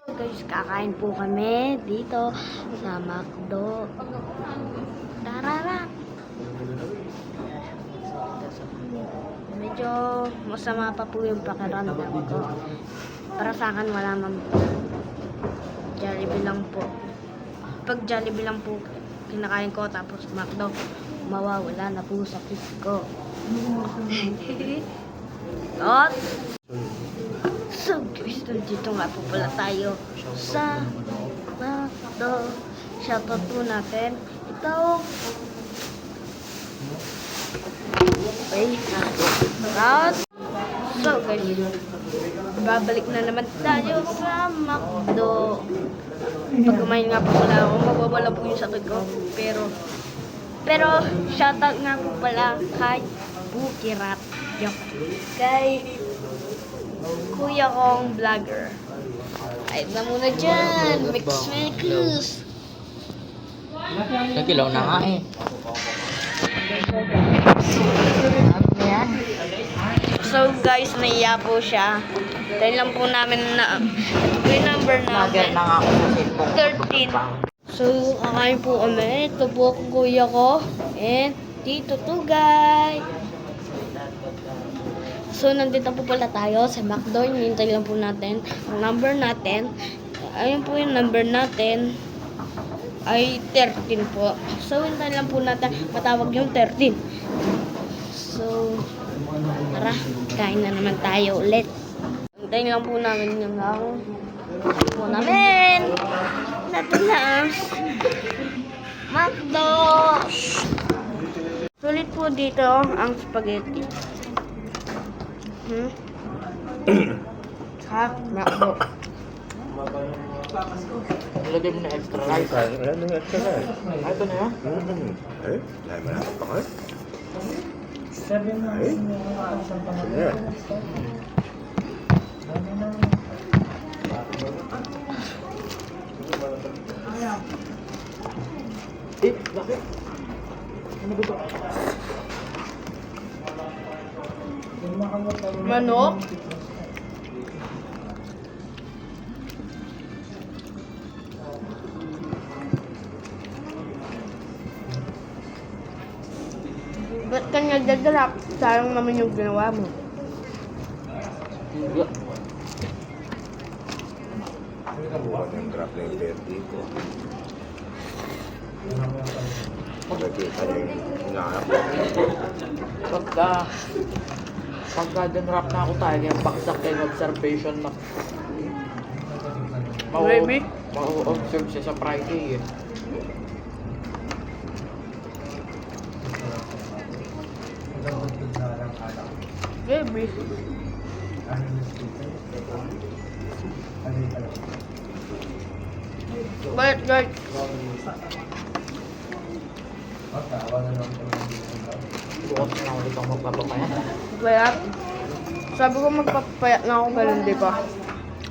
Guys, kakain po kami dito sa McDo. Tarara! Medyo masama pa po yung pakiramdam ko. Para sa akin, wala man po. Jollibee lang po. Pag Jollibee lang po kinakain ko, tapos McDo, mawawala na po sa sakit ko. At so guys, dito nga po pala tayo sa McDo. Shoutout po natin. Ito. Okay. At so guys, babalik na naman tayo sa McDo. Pag kumain nga po pala ako, mawawala po yung sakit ko. Pero shoutout nga po pala kay Bukirat. Kay kuya kong vlogger. Ay na muna dyan. Mix. Nagilaw na nga eh. So guys, naiya po siya. Dahil lang po namin na ito po yung number Nagger namin. na nga ako sa cellphone. 13. So, kakain po kami. Ito po ang kuya ko. And dito to guys. So, nandito po pala tayo sa McDo. Hinintay lang po natin ang number natin. Ayun po yung number natin ay 13 po. So, hintay lang po natin matawag yung 13. So, tara, kain na naman tayo ulit. Hintayin lang po namin yung po namin. Natin lang. McDo. Sulit po dito ang spaghetti. Ha? McDo. Ilagay mo na extra rice. Ayan yung extra rice. Ah, ito na yan? Eh, dahil malapit pa kayo. Ay, ayan. Eh, bakit? Ano ba ito? Manok. Ba't ka nagdadrap? Sayang naman yung ginawa mo. Hindi. Buwan yung drop na yung beer dito. Nakikita niyo yung inaarap. Pagka dinrap na ako tayo, yung baksak yung observation na Maybe. mau-observe siya sa Friday eh. Baby. But guys, Bukas na lang ulit ako magpapapaya. payat. Sabi ko magpapayat na ako, ganun di ba?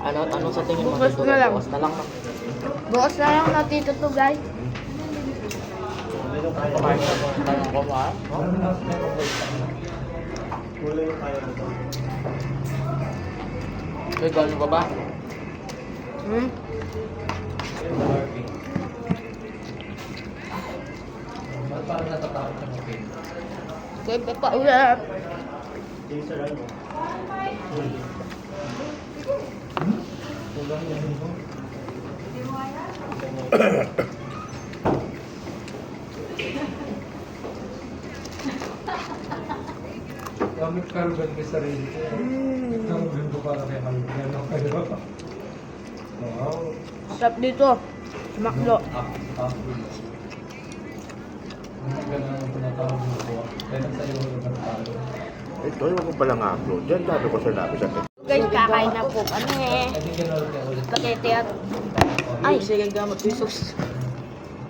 Ano sa tingin mo? Bukas dito? na lang. Bukas na lang. No? Bukas na lang natito to guys. Kumain na po tayong kumain. Okay, gano'n ka ba? Okay, papaulat. Gamit karugan ka sarili ko. Ang ganda para kay Halgan. Ano kayo? Wow. Sarap dito. Sa McDo. Hindi ka na ang tinatawag mo ko. Kaya nasa iyo ng talo. Ito yung ko palang upload. Diyan sabi ko sa labi sa akin. Guys, kakain na po kami. Hindi ka na ulit. Spaghetti at... Ay, sige gamot. Jesus.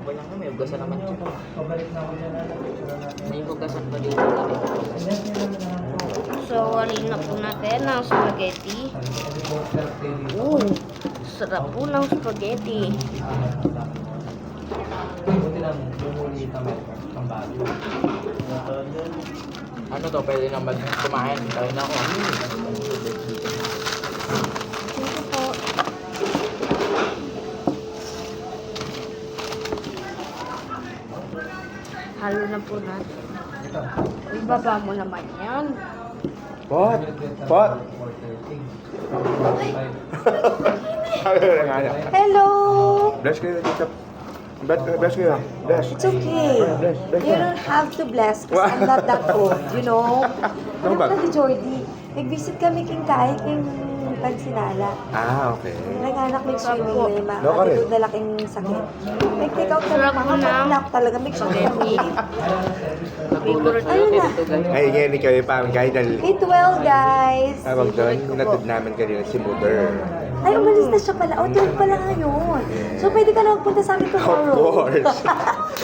Wala nga, may ugasan naman dyan. Pabalik na ako dyan. May ugasan pa dito. So, walin na po natin ang spaghetti. Sarap po ng spaghetti. Buti lang, bumuli kami ang bago. Ano to, pwede naman kumain. Kain ako. Thank you po. Halo na po natin. Ibaba mo naman yan. Pot! Pot! Hello! Bless kayo, Tita. Bless kayo. Bless. It's okay. Bless. Bless. You don't have to bless because I'm not that old, you know? Ano ba? Ano ni Jordy? Nag-visit kami king kahit king Pansinala. Ah, okay. Nag-anak may swimming na yung mga No, ka rin. attitude na laking sakit. Nag-take out kami Sarap mga mo na. pag-knock talaga. Make sure kami. Nagulat Ayun kayo na. dito guys. Ay, ngayon ni kayo pa ang guide dahil Eat well, guys! tawag doon, hinatid namin kanina si Mother. Ay, umalis na siya pala. O, 12 pala ngayon. So, pwede ka na magpunta sa amin Of tomorrow. course.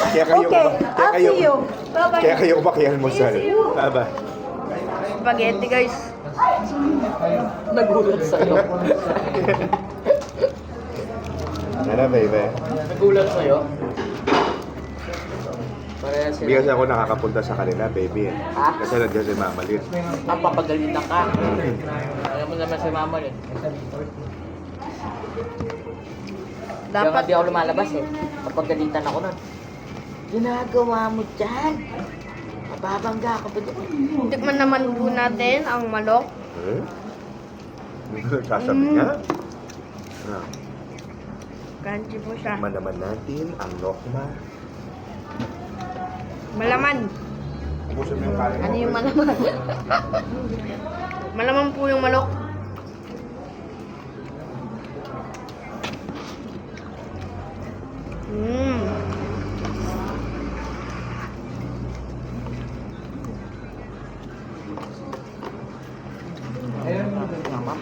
Kaya kayo, Okay, kaya I'll kayo, see you. Bye-bye. kaya kayo makialmusal. Bye-bye. Spaghetti guys. Nagulat sa'yo. Ano, baby? Nagulat sa'yo. Parehas Hindi kasi sila. ako nakakapunta sa kanila, baby. Ha? Kasi nandiyan si Mama Lynn. Ang papagalitan ka. Alam mo naman si Mama rin. Kaya nga Dapat di ako lumalabas eh. Papagalitan ako nun. Ginagawa mo dyan. Mababangga ka pa doon. tikman naman po natin ang manok. Eh? Hindi ko nagsasabi niya. Ah, Crunchy po siya. tikman naman natin ang lokma. Malaman. Ubusin mo yung kanin mo. Ano yung malaman? Malaman po yung manok. Mmm. Mama.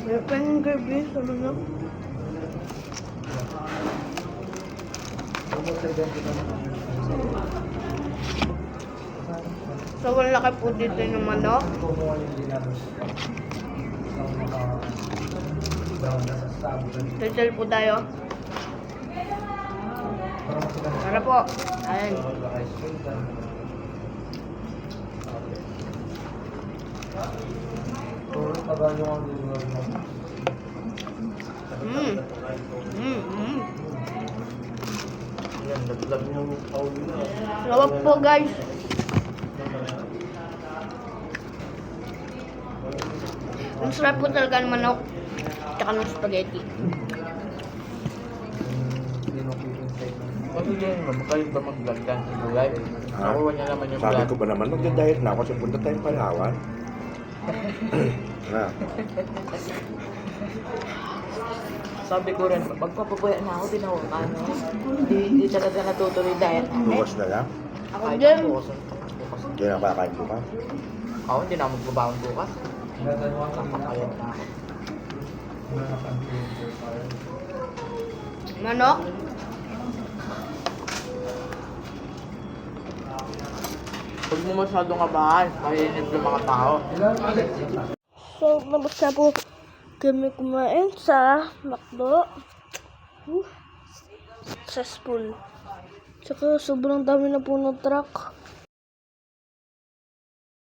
May pang gabi sa manok. So, wala laki po dito ng manok. Tutal po tayo. Tara po. Ayan. Mmm. Mmm. Mmm. Yan, laglag mo. Lawak po guys. Ang sarap po talaga ng manok. Tsaka ng spaghetti. Ano din mo? Kayo ba mag-vlog sa gulay? Ha? Nakuha niya naman yung Sabi vlog. ko ba naman, magda-diet na ako kasi punta tayong Palawan. Ah, Sabi ko rin, magpapabaya na ako, tinawag ka, ano? Hindi talaga natutuloy dahil bukas na lang. Ako kahit din. bukas. Bukas. Hindi na kakain bukas. Ako, hindi na ako magbabaon bukas. Kakapayat na ako. Manok. Huwag mo masyadong abahan, kainip yung mga tao. So, labas na po kami kumain sa McDo. Successful. Tsaka sobrang dami na po ng truck.